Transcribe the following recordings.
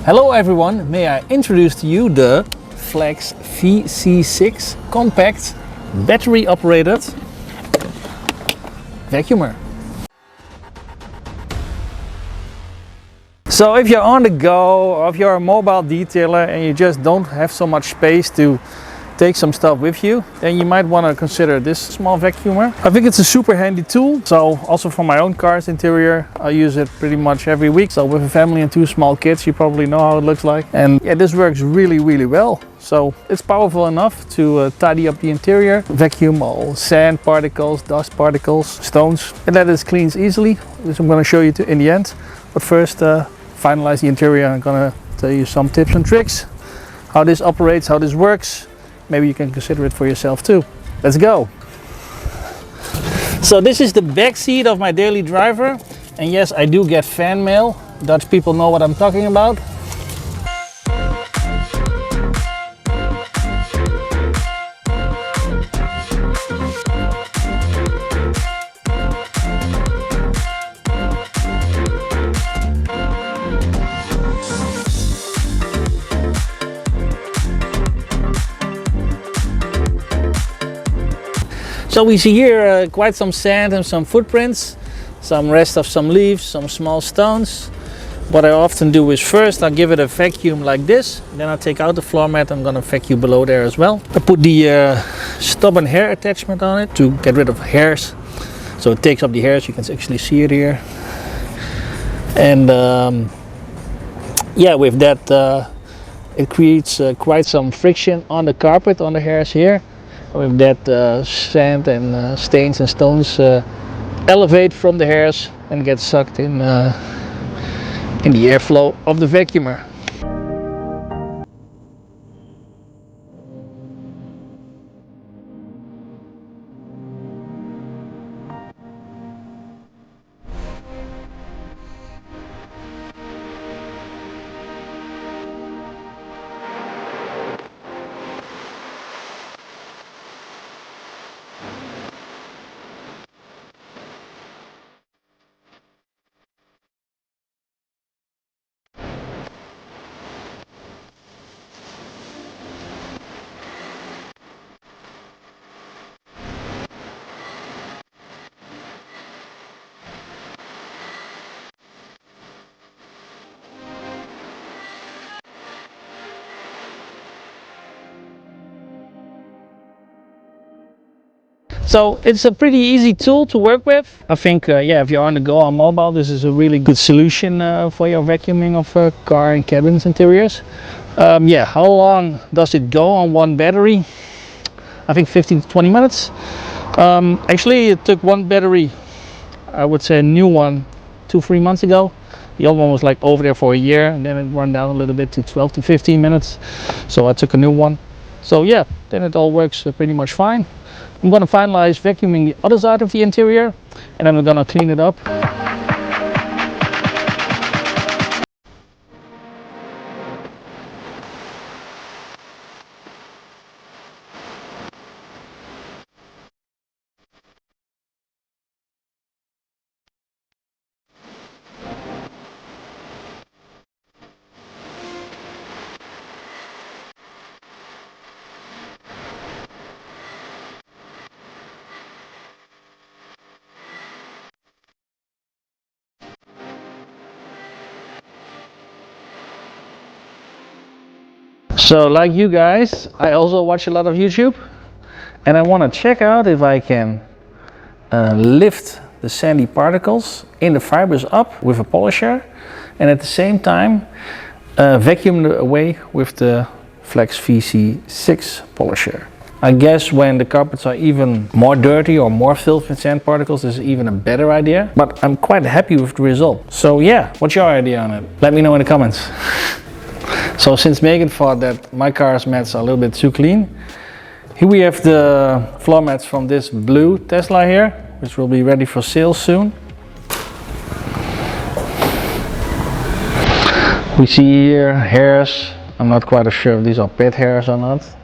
Hello everyone, may I introduce to you the FLEX VC6 compact battery operated vacuumer. So if you're on the go or if you're a mobile detailer and you just don't have so much space to take some stuff with you, then you might want to consider this small vacuumer. I think it's a super handy tool. So also for my own car's interior, I use it pretty much every week. So with a family and 2 small kids, you probably know how it looks like. And yeah, this works really well. So it's powerful enough to tidy up the interior, vacuum all sand particles, dust particles, stones, and that it cleans easily, which I'm going to show you in the end. But first, finalize the interior. I'm going to tell you some tips and tricks, how this operates, how this works. Maybe you can consider it for yourself too. Let's go. So this is the back seat of my daily driver. And yes, I do get fan mail. Dutch people know what I'm talking about. So we see here quite some sand and some footprints, some rest of some leaves, some small stones. What I often do is first I give it a vacuum like this, then I take out the floor mat. I'm gonna vacuum below there as well. I put the stubborn hair attachment on it to get rid of hairs. So it takes up the hairs, you can actually see it here. And yeah, with that it creates quite some friction on the carpet, on the hairs here. With that sand and stains and stones elevate from the hairs and get sucked in the airflow of the vacuumer. So it's a pretty easy tool to work with. I think yeah, if you're on the go on mobile, this is a really good solution for your vacuuming of car and cabins interiors. Yeah, how long does it go on one battery? I think 15 to 20 minutes. Actually it took one battery, I would say a new one, 2-3 months ago. The old one was like over there for a year, and then it ran down a little bit to 12 to 15 minutes. So I took a new one. So yeah, then it all works pretty much fine. I'm going to finalize vacuuming the other side of the interior, and then I'm going to clean it up. So like you guys, I also watch a lot of YouTube, and I want to check out if I can lift the sandy particles in the fibers up with a polisher, and at the same time vacuum them away with the FLEX VC6 polisher. I guess when the carpets are even more dirty or more filled with sand particles, this is even a better idea, but I'm quite happy with the result. So yeah, what's your idea on it? Let me know in the comments. So since Megan thought that my car's mats are a little bit too clean, here we have the floor mats from this blue Tesla here, which will be ready for sale soon. We see here hairs. I'm not quite sure if these are pet hairs or not.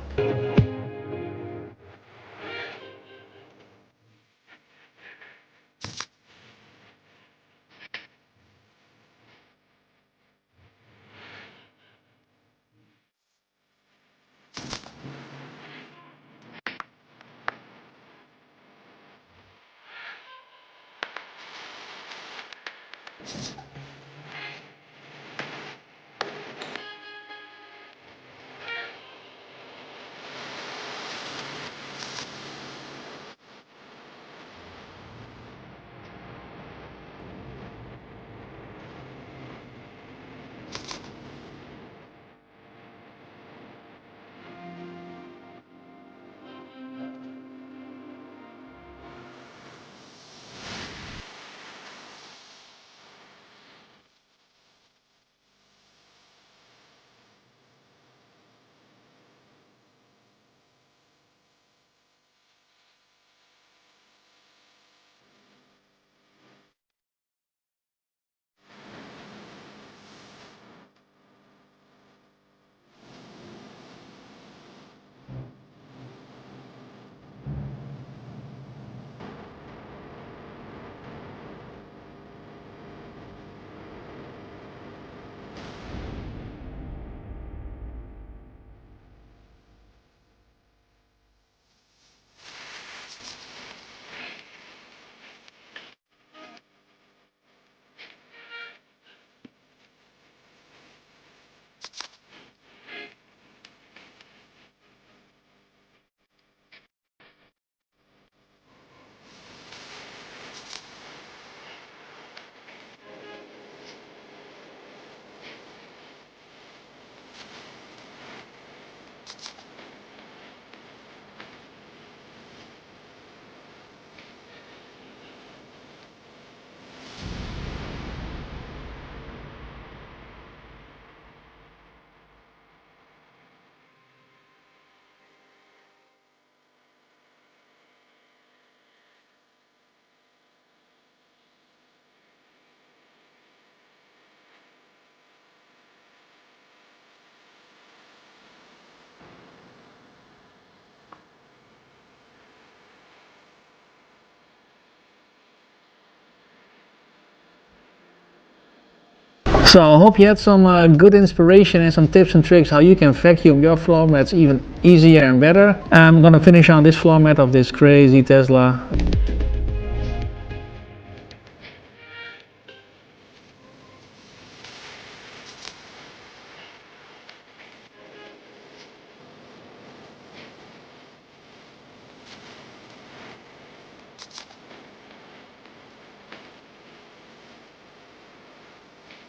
So I hope you had some good inspiration and some tips and tricks how you can vacuum your floor mats even easier and better. I'm gonna finish on this floor mat of this crazy Tesla.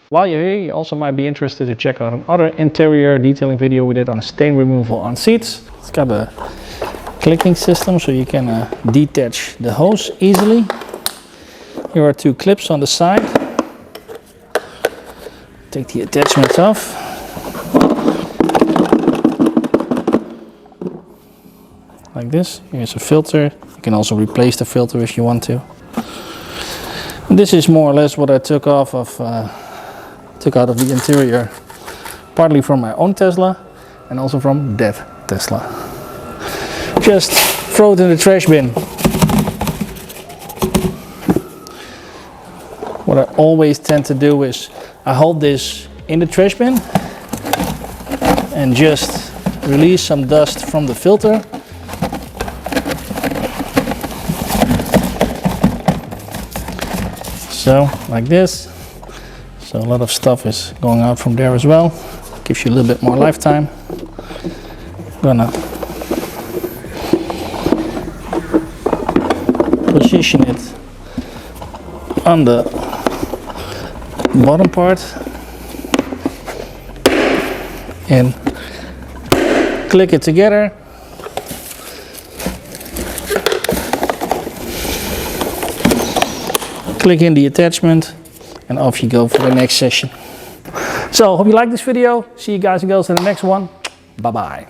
While you're here, you also might be interested to check out another interior detailing video we did on stain removal on seats. It's got a clicking system so you can detach the hose easily. Here are two clips on the side. Take the attachments off. Like this. Here's a filter. You can also replace the filter if you want to. This is more or less what I took out of the interior, partly from my own Tesla and also from that Tesla. Just throw it in the trash bin. What I always tend to do is I hold this in the trash bin and just release some dust from the filter. So, like this. So a lot of stuff is going out from there as well. Gives you a little bit more lifetime. Gonna position it on the bottom part and click it together. Click in the attachment and off you go for the next session. So, hope you like this video. See you guys and girls in the next one. Bye bye.